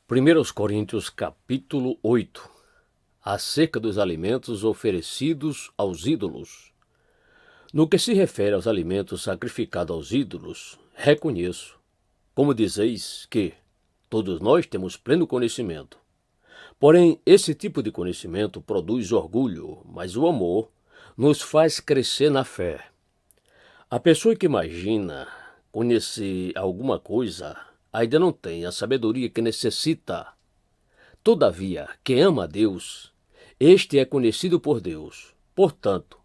1 Coríntios capítulo 8, acerca dos alimentos oferecidos aos ídolos. No que se refere aos alimentos sacrificados aos ídolos, reconheço, como dizeis, que todos nós temos pleno conhecimento. Porém, esse tipo de conhecimento produz orgulho, mas o amor nos faz crescer na fé. A pessoa que imagina conhecer alguma coisa ainda não tem a sabedoria que necessita. Todavia, quem ama a Deus, este é conhecido por Deus. Portanto,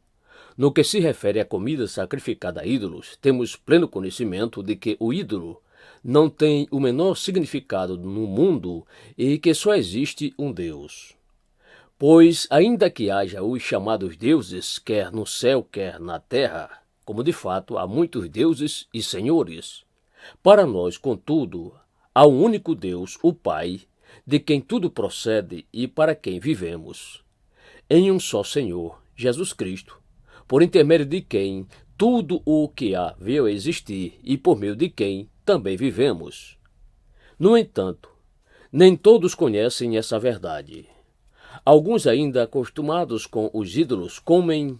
no que se refere à comida sacrificada a ídolos, temos pleno conhecimento de que o ídolo não tem o menor significado no mundo e que só existe um Deus. Pois, ainda que haja os chamados deuses, quer no céu, quer na terra, como de fato há muitos deuses e senhores, para nós, contudo, há um único Deus, o Pai, de quem tudo procede e para quem vivemos, em um só Senhor, Jesus Cristo, por intermédio de quem tudo o que há veio a existir e por meio de quem também vivemos. No entanto, nem todos conhecem essa verdade. Alguns, ainda acostumados com os ídolos, comem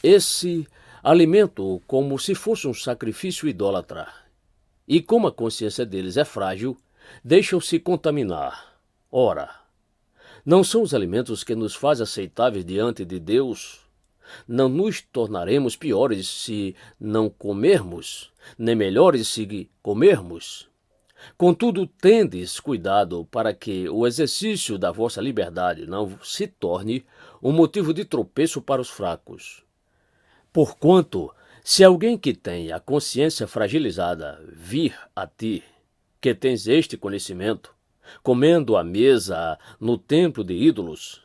esse alimento como se fosse um sacrifício idólatra. E como a consciência deles é frágil, deixam-se contaminar. Ora, não são os alimentos que nos fazem aceitáveis diante de Deus? Não nos tornaremos piores se não comermos, nem melhores se comermos? Contudo, tendes cuidado para que o exercício da vossa liberdade não se torne um motivo de tropeço para os fracos. Porquanto, se alguém que tem a consciência fragilizada vir a ti, que tens este conhecimento, comendo à mesa no templo de ídolos,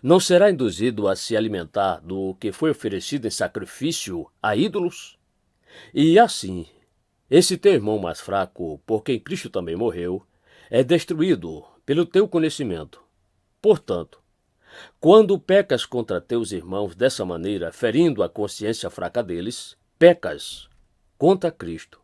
não será induzido a se alimentar do que foi oferecido em sacrifício a ídolos? E assim, esse teu irmão mais fraco, por quem Cristo também morreu, é destruído pelo teu conhecimento. Portanto, quando pecas contra teus irmãos dessa maneira, ferindo a consciência fraca deles, pecas contra Cristo.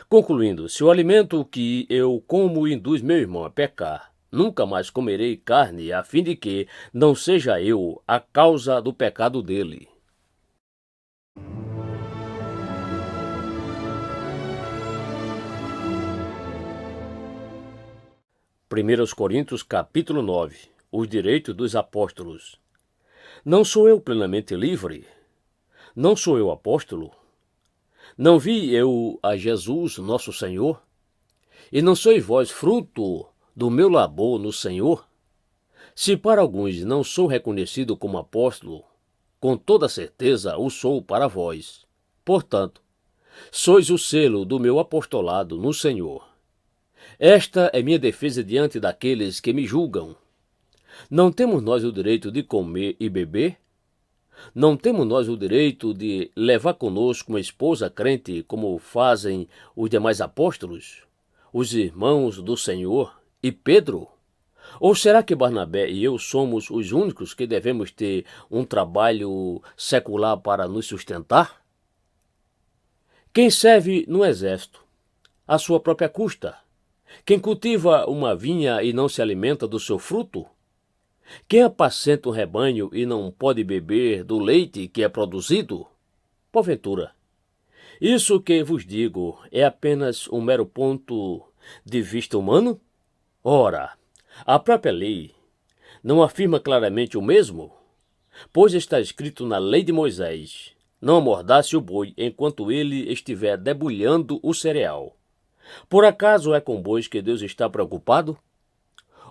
Concluindo, se o alimento que eu como induz meu irmão a pecar, nunca mais comerei carne, a fim de que não seja eu a causa do pecado dele. 1 Coríntios capítulo 9. Os direitos dos apóstolos. Não sou eu plenamente livre? Não sou eu apóstolo? Não vi eu a Jesus, nosso Senhor? E não sois vós fruto do meu labor no Senhor? Se para alguns não sou reconhecido como apóstolo, com toda certeza o sou para vós. Portanto, sois o selo do meu apostolado no Senhor. Esta é minha defesa diante daqueles que me julgam. Não temos nós o direito de comer e beber? Não temos nós o direito de levar conosco uma esposa crente, como fazem os demais apóstolos, os irmãos do Senhor e Pedro? Ou será que Barnabé e eu somos os únicos que devemos ter um trabalho secular para nos sustentar? Quem serve no exército, à sua própria custa? Quem cultiva uma vinha e não se alimenta do seu fruto? Quem apacenta um rebanho e não pode beber do leite que é produzido? Porventura, isso que vos digo é apenas um mero ponto de vista humano? Ora, a própria lei não afirma claramente o mesmo? Pois está escrito na lei de Moisés: não amordace o boi enquanto ele estiver debulhando o cereal. Por acaso é com bois que Deus está preocupado?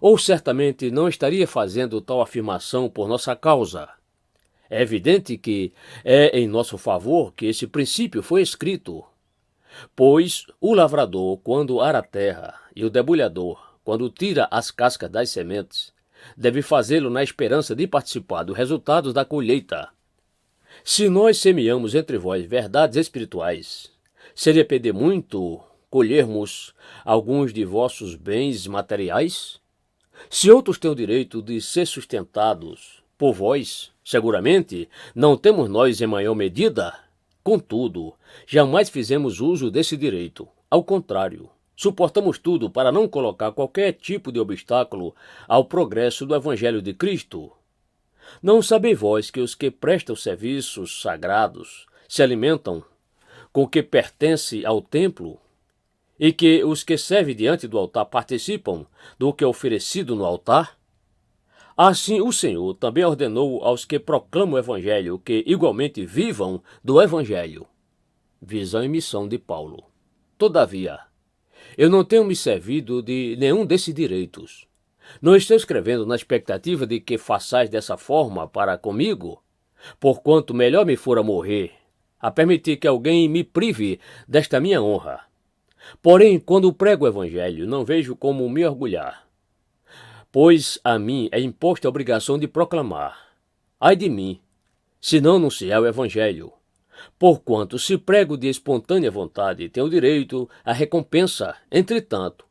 Ou certamente não estaria fazendo tal afirmação por nossa causa? É evidente que é em nosso favor que esse princípio foi escrito. Pois o lavrador, quando ara a terra, e o debulhador, quando tira as cascas das sementes, deve fazê-lo na esperança de participar dos resultados da colheita. Se nós semeamos entre vós verdades espirituais, seria perder muito colhermos alguns de vossos bens materiais? Se outros têm o direito de ser sustentados por vós, seguramente não temos nós em maior medida? Contudo, jamais fizemos uso desse direito. Ao contrário, Suportamos tudo para não colocar qualquer tipo de obstáculo ao progresso do Evangelho de Cristo. Não sabeis vós que os que prestam serviços sagrados se alimentam com o que pertence ao templo, e que os que servem diante do altar participam do que é oferecido no altar? Assim o Senhor também ordenou aos que proclamam o Evangelho que igualmente vivam do Evangelho. Visão e missão de Paulo. Todavia, eu não tenho me servido de nenhum desses direitos. Não estou escrevendo na expectativa de que façais dessa forma para comigo, porquanto melhor me fora morrer, a permitir que alguém me prive desta minha honra. Porém, quando prego o Evangelho, não vejo como me orgulhar, pois a mim é imposta a obrigação de proclamar. Ai de mim, se não anunciar o Evangelho. Porquanto, se prego de espontânea vontade, tenho direito à recompensa. Entretanto,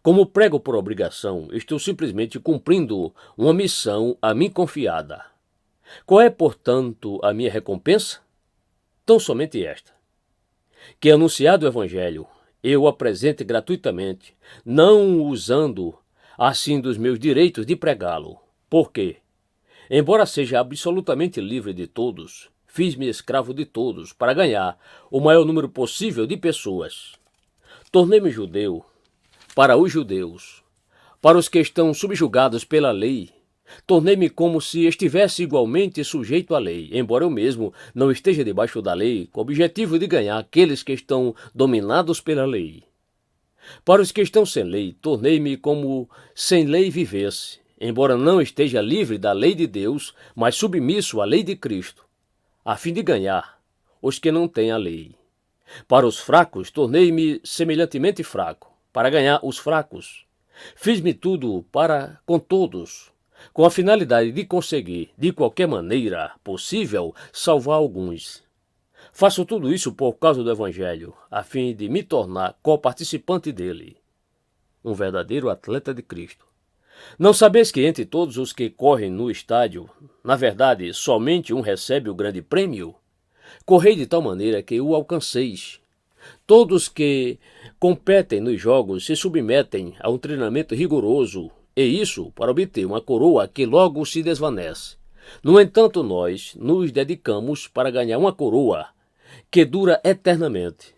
como prego por obrigação, estou simplesmente cumprindo uma missão a mim confiada. Qual é, portanto, a minha recompensa? Tão somente esta: que, anunciado o Evangelho, eu o apresente gratuitamente, não usando assim dos meus direitos de pregá-lo. Porque, embora seja absolutamente livre de todos, fiz-me escravo de todos para ganhar o maior número possível de pessoas. Tornei-me judeu para os judeus, para os que estão subjugados pela lei. Tornei-me como se estivesse igualmente sujeito à lei, embora eu mesmo não esteja debaixo da lei, com o objetivo de ganhar aqueles que estão dominados pela lei. Para os que estão sem lei, tornei-me como sem lei vivesse, embora não esteja livre da lei de Deus, mas submisso à lei de Cristo, a fim de ganhar os que não têm a lei. Para os fracos, tornei-me semelhantemente fraco, para ganhar os fracos. Fiz-me tudo para com todos, com a finalidade de conseguir, de qualquer maneira possível, salvar alguns. Faço tudo isso por causa do Evangelho, a fim de me tornar co-participante dele. Um verdadeiro atleta de Cristo. Não sabeis que entre todos os que correm no estádio, na verdade, somente um recebe o grande prêmio? Correi de tal maneira que o alcanceis. Todos que competem nos jogos se submetem a um treinamento rigoroso, e isso para obter uma coroa que logo se desvanece. No entanto, nós nos dedicamos para ganhar uma coroa que dura eternamente.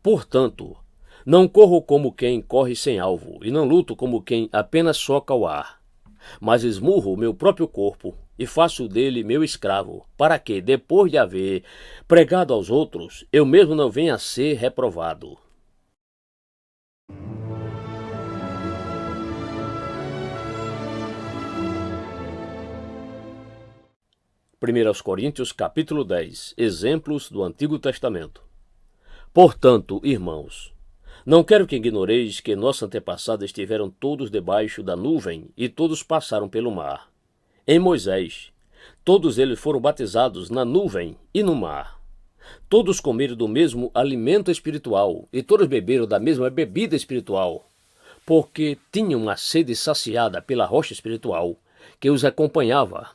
Portanto, não corro como quem corre sem alvo, e não luto como quem apenas soca o ar, mas esmurro o meu próprio corpo e faço dele meu escravo, para que, depois de haver pregado aos outros, eu mesmo não venha a ser reprovado. Primeiro aos Coríntios, capítulo 10. Exemplos do Antigo Testamento. Portanto, irmãos, não quero que ignoreis que nossos antepassados estiveram todos debaixo da nuvem e todos passaram pelo mar. Em Moisés, todos eles foram batizados na nuvem e no mar. Todos comeram do mesmo alimento espiritual e todos beberam da mesma bebida espiritual, porque tinham a sede saciada pela rocha espiritual que os acompanhava.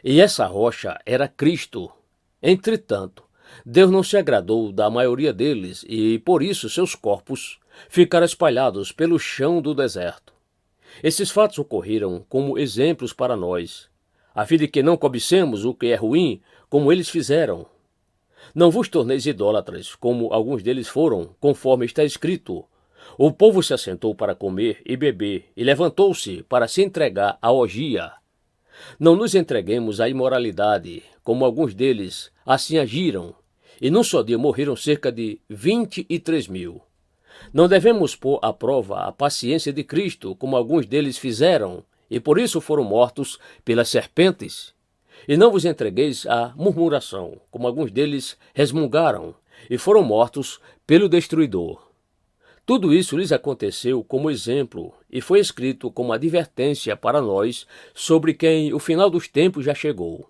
E essa rocha era Cristo. Entretanto, Deus não se agradou da maioria deles e, por isso, seus corpos ficaram espalhados pelo chão do deserto. Esses fatos ocorreram como exemplos para nós, a fim de que não cobicemos o que é ruim, como eles fizeram. Não vos torneis idólatras, como alguns deles foram, conforme está escrito. O povo se assentou para comer e beber, e levantou-se para se entregar à orgia. Não nos entreguemos à imoralidade, como alguns deles assim agiram, e num só dia morreram cerca de 23.000. Não devemos pôr à prova a paciência de Cristo, como alguns deles fizeram, e por isso foram mortos pelas serpentes. E não vos entregueis à murmuração, como alguns deles resmungaram, e foram mortos pelo destruidor. Tudo isso lhes aconteceu como exemplo e foi escrito como advertência para nós sobre quem o final dos tempos já chegou.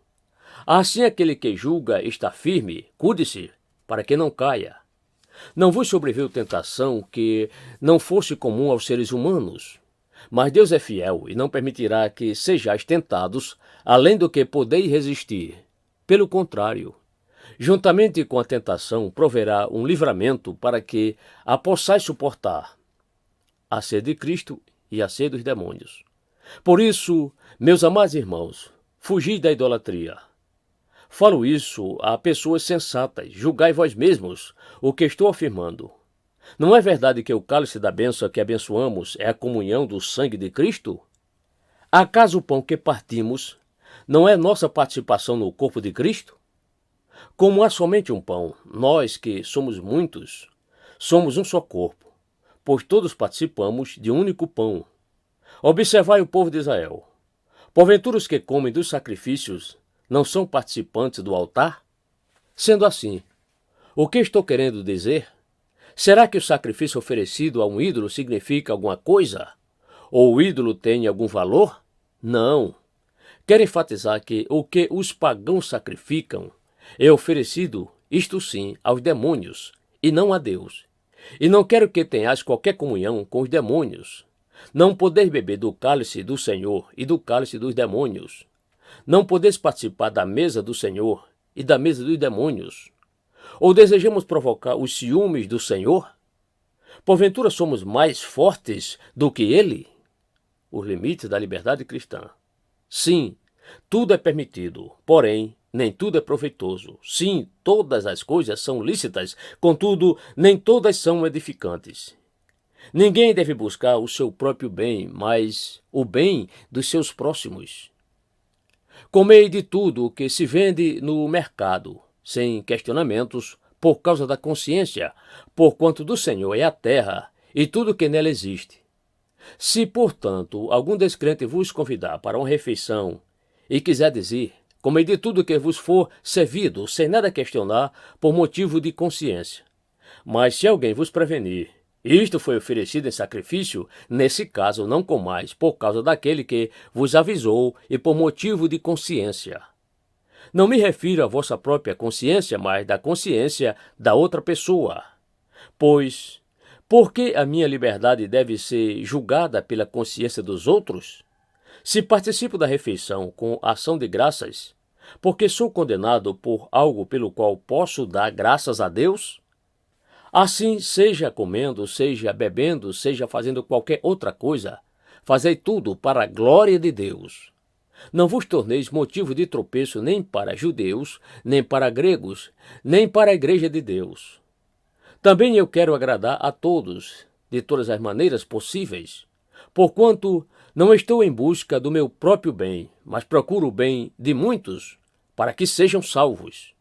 Assim aquele que julga está firme, cuide-se, para que não caia. Não vos sobreveio tentação que não fosse comum aos seres humanos, mas Deus é fiel e não permitirá que sejais tentados além do que podeis resistir. Pelo contrário, juntamente com a tentação, proverá um livramento para que a possais suportar, a sede de Cristo e a sede dos demônios. Por isso, meus amados irmãos, fugi da idolatria. Falo isso a pessoas sensatas, julgai vós mesmos o que estou afirmando. Não é verdade que o cálice da bênção que abençoamos é a comunhão do sangue de Cristo? Acaso o pão que partimos não é nossa participação no corpo de Cristo? Como há somente um pão, nós que somos muitos, somos um só corpo, pois todos participamos de um único pão. Observai o povo de Israel. Porventura os que comem dos sacrifícios não são participantes do altar? Sendo assim, o que estou querendo dizer? Será que o sacrifício oferecido a um ídolo significa alguma coisa? Ou o ídolo tem algum valor? Não. Quero enfatizar que o que os pagãos sacrificam é oferecido, isto sim, aos demônios, e não a Deus. E não quero que tenhais qualquer comunhão com os demônios. Não podeis beber do cálice do Senhor e do cálice dos demônios. Não podeis participar da mesa do Senhor e da mesa dos demônios. Ou desejamos provocar os ciúmes do Senhor? Porventura somos mais fortes do que Ele? Os limites da liberdade cristã. Sim, tudo é permitido, porém, nem tudo é proveitoso. Sim, todas as coisas são lícitas, contudo, nem todas são edificantes. Ninguém deve buscar o seu próprio bem, mas o bem dos seus próximos. Comei de tudo o que se vende no mercado, sem questionamentos, por causa da consciência, porquanto do Senhor é a terra e tudo que nela existe. Se, portanto, algum descrente vos convidar para uma refeição e quiser dizer, comei de tudo que vos for servido, sem nada questionar, por motivo de consciência. Mas se alguém vos prevenir, isto foi oferecido em sacrifício, nesse caso não comais, por causa daquele que vos avisou e por motivo de consciência. Não me refiro à vossa própria consciência, mas da consciência da outra pessoa. Pois, por que a minha liberdade deve ser julgada pela consciência dos outros? Se participo da refeição com ação de graças, porque sou condenado por algo pelo qual posso dar graças a Deus? Assim, seja comendo, seja bebendo, seja fazendo qualquer outra coisa, fazei tudo para a glória de Deus. Não vos torneis motivo de tropeço nem para judeus, nem para gregos, nem para a igreja de Deus. Também eu quero agradar a todos, de todas as maneiras possíveis, porquanto não estou em busca do meu próprio bem, mas procuro o bem de muitos, para que sejam salvos.